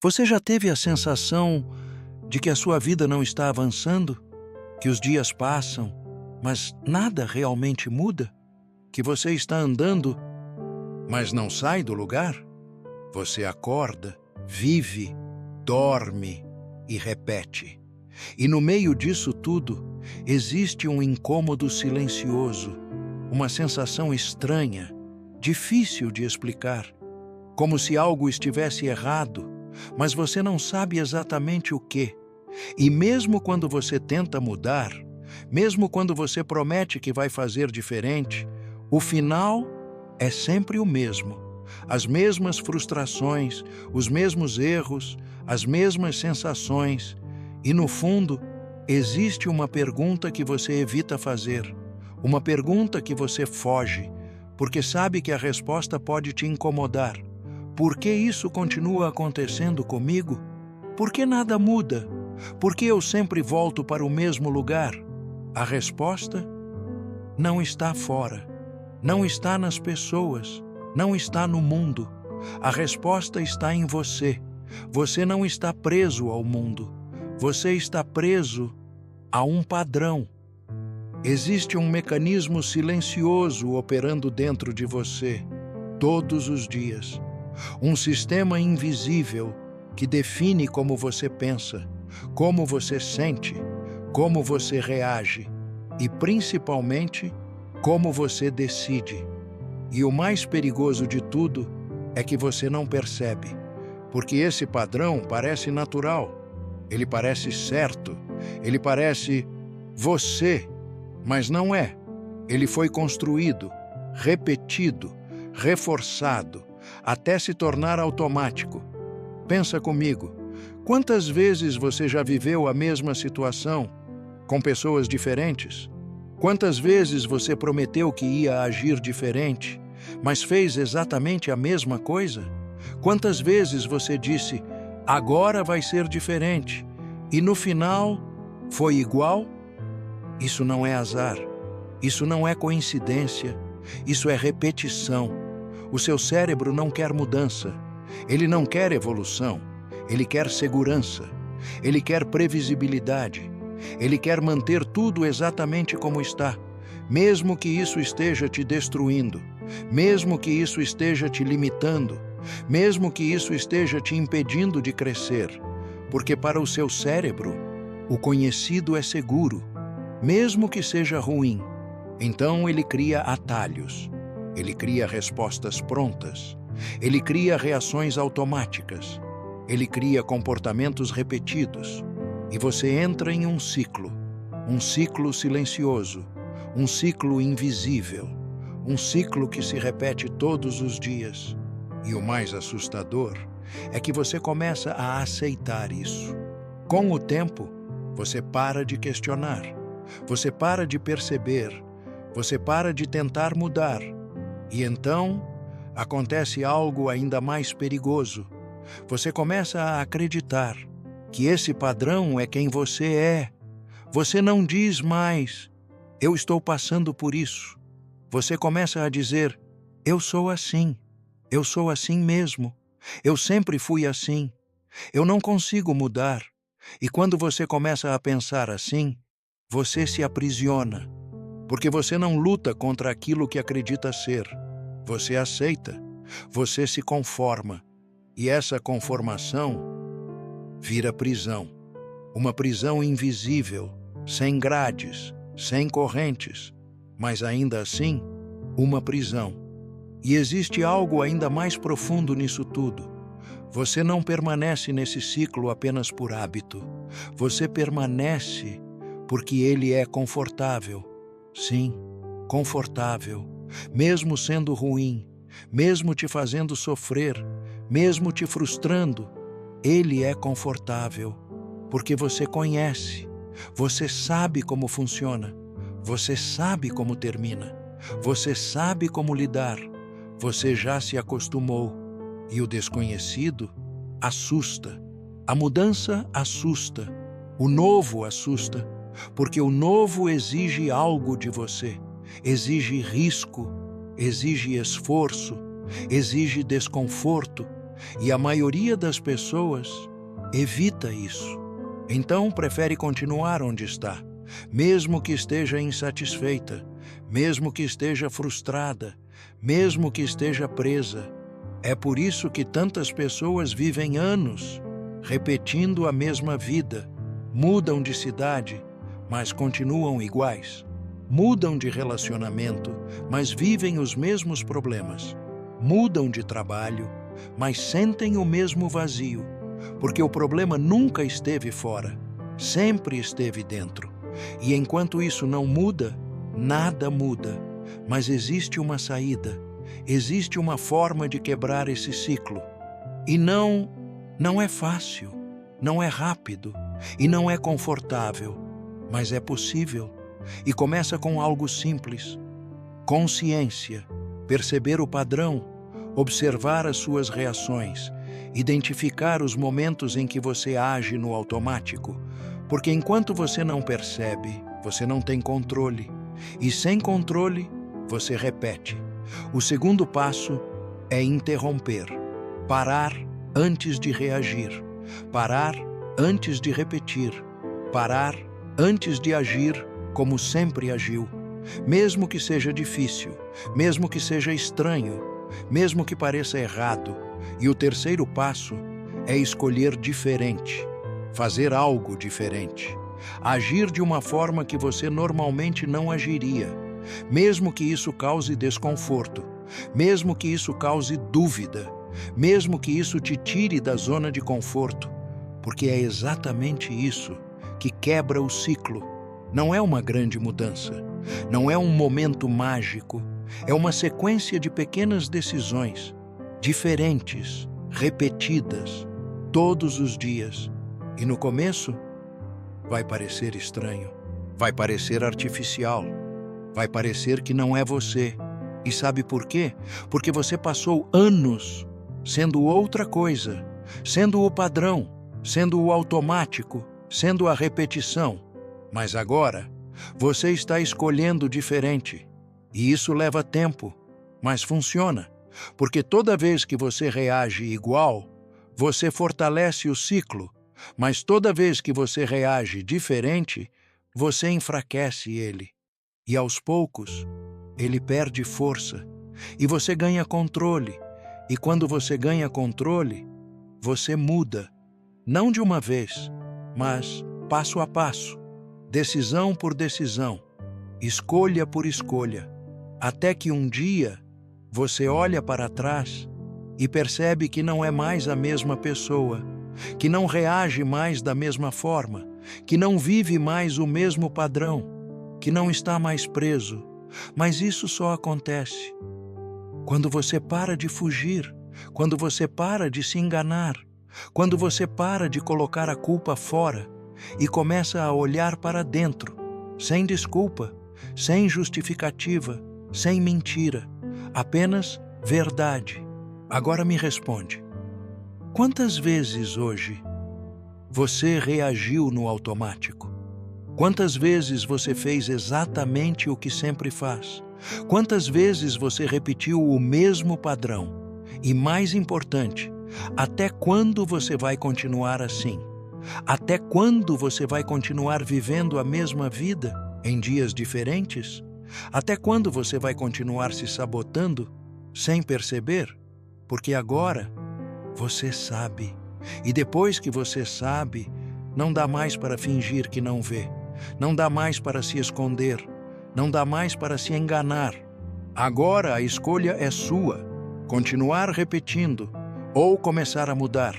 Você já teve a sensação de que a sua vida não está avançando? Que os dias passam, mas nada realmente muda? Que você está andando, mas não sai do lugar? Você acorda, vive, dorme e repete. E no meio disso tudo, existe um incômodo silencioso, uma sensação estranha, difícil de explicar, como se algo estivesse errado, mas você não sabe exatamente o quê. E mesmo quando você tenta mudar, mesmo quando você promete que vai fazer diferente, o final é sempre o mesmo. As mesmas frustrações, os mesmos erros, as mesmas sensações. E no fundo, existe uma pergunta que você evita fazer, uma pergunta que você foge, porque sabe que a resposta pode te incomodar. Por que isso continua acontecendo comigo? Por que nada muda? Por que eu sempre volto para o mesmo lugar? A resposta não está fora, não está nas pessoas, não está no mundo. A resposta está em você. Você não está preso ao mundo. Você está preso a um padrão. Existe um mecanismo silencioso operando dentro de você, todos os dias. Um sistema invisível que define como você pensa, como você sente, como você reage e, principalmente, como você decide. E o mais perigoso de tudo é que você não percebe, porque esse padrão parece natural, ele parece certo, ele parece você, mas não é. Ele foi construído, repetido, reforçado, até se tornar automático. Pensa comigo, quantas vezes você já viveu a mesma situação, com pessoas diferentes? Quantas vezes você prometeu que ia agir diferente, mas fez exatamente a mesma coisa? Quantas vezes você disse, agora vai ser diferente, e no final foi igual? Isso não é azar, isso não é coincidência, isso é repetição. O seu cérebro não quer mudança, ele não quer evolução, ele quer segurança, ele quer previsibilidade, ele quer manter tudo exatamente como está, mesmo que isso esteja te destruindo, mesmo que isso esteja te limitando, mesmo que isso esteja te impedindo de crescer, porque para o seu cérebro, o conhecido é seguro, mesmo que seja ruim. Então ele cria atalhos, ele cria respostas prontas, ele cria reações automáticas, ele cria comportamentos repetidos, e você entra em um ciclo silencioso, um ciclo invisível, um ciclo que se repete todos os dias. E o mais assustador é que você começa a aceitar isso. Com o tempo, você para de questionar, você para de perceber, você para de tentar mudar. E então, acontece algo ainda mais perigoso. Você começa a acreditar que esse padrão é quem você é. Você não diz mais, eu estou passando por isso. Você começa a dizer, eu sou assim mesmo, eu sempre fui assim, eu não consigo mudar. E quando você começa a pensar assim, você se aprisiona, porque você não luta contra aquilo que acredita ser. Você aceita, você se conforma, e essa conformação vira prisão. Uma prisão invisível, sem grades, sem correntes, mas ainda assim, uma prisão. E existe algo ainda mais profundo nisso tudo. Você não permanece nesse ciclo apenas por hábito. Você permanece porque ele é confortável. Sim, confortável. Mesmo sendo ruim, mesmo te fazendo sofrer, mesmo te frustrando, ele é confortável, porque você conhece, você sabe como funciona, você sabe como termina, você sabe como lidar, você já se acostumou. E o desconhecido assusta, a mudança assusta, o novo assusta, porque o novo exige algo de você. Exige risco, exige esforço, exige desconforto, E a maioria das pessoas evita isso. Então prefere continuar onde está, mesmo que esteja insatisfeita, mesmo que esteja frustrada, mesmo que esteja presa. É por isso que tantas pessoas vivem anos repetindo a mesma vida, mudam de cidade, mas continuam iguais. Mudam de relacionamento, mas vivem os mesmos problemas. Mudam de trabalho, mas sentem o mesmo vazio, porque o problema nunca esteve fora, sempre esteve dentro. E enquanto isso não muda, nada muda. Mas existe uma saída, existe uma forma de quebrar esse ciclo. E não é fácil, não é rápido e não é confortável, mas é possível. E começa com algo simples: consciência, perceber o padrão, observar as suas reações, identificar os momentos em que você age no automático, porque enquanto você não percebe, você não tem controle, e sem controle, você repete. O segundo passo é interromper, parar antes de reagir, parar antes de repetir, parar antes de agir como sempre agiu, mesmo que seja difícil, mesmo que seja estranho, mesmo que pareça errado. E o terceiro passo é escolher diferente, fazer algo diferente, agir de uma forma que você normalmente não agiria, mesmo que isso cause desconforto, mesmo que isso cause dúvida, mesmo que isso te tire da zona de conforto, porque é exatamente isso que quebra o ciclo. Não é uma grande mudança, não é um momento mágico, é uma sequência de pequenas decisões, diferentes, repetidas, todos os dias. E no começo, vai parecer estranho, vai parecer artificial, vai parecer que não é você. E sabe por quê? Porque você passou anos sendo outra coisa, sendo o padrão, sendo o automático, sendo a repetição. Mas agora, você está escolhendo diferente. E isso leva tempo, mas funciona. Porque toda vez que você reage igual, você fortalece o ciclo. Mas toda vez que você reage diferente, você enfraquece ele. E aos poucos, ele perde força. E você ganha controle. E quando você ganha controle, você muda. Não de uma vez, mas passo a passo. Decisão por decisão, escolha por escolha, até que um dia você olha para trás e percebe que não é mais a mesma pessoa, que não reage mais da mesma forma, que não vive mais o mesmo padrão, que não está mais preso. Mas isso só acontece quando você para de fugir, quando você para de se enganar, quando você para de colocar a culpa fora e começa a olhar para dentro, sem desculpa, sem justificativa, sem mentira, apenas verdade. Agora me responde: quantas vezes hoje você reagiu no automático? Quantas vezes você fez exatamente o que sempre faz? Quantas vezes você repetiu o mesmo padrão? E mais importante, até quando você vai continuar assim? Até quando você vai continuar vivendo a mesma vida em dias diferentes? Até quando você vai continuar se sabotando sem perceber? Porque agora você sabe. E depois que você sabe, não dá mais para fingir que não vê. Não dá mais para se esconder. Não dá mais para se enganar. Agora a escolha é sua. Continuar repetindo ou começar a mudar.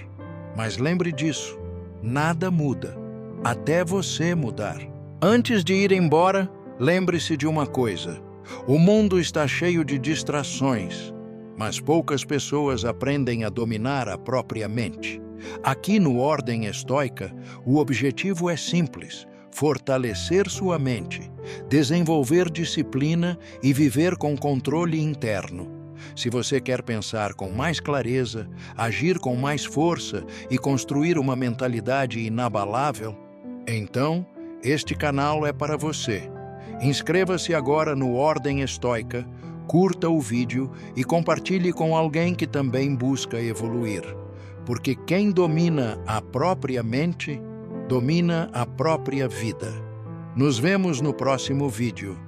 Mas lembre disso. Nada muda, até você mudar. Antes de ir embora, lembre-se de uma coisa: o mundo está cheio de distrações, mas poucas pessoas aprendem a dominar a própria mente. Aqui no Ordem Estoica, o objetivo é simples: fortalecer sua mente, desenvolver disciplina e viver com controle interno. Se você quer pensar com mais clareza, agir com mais força e construir uma mentalidade inabalável, então este canal é para você. Inscreva-se agora no Ordem Estoica, Curta o vídeo e compartilhe com alguém que também busca evoluir, porque quem domina a própria mente, domina a própria vida. Nos vemos no próximo vídeo.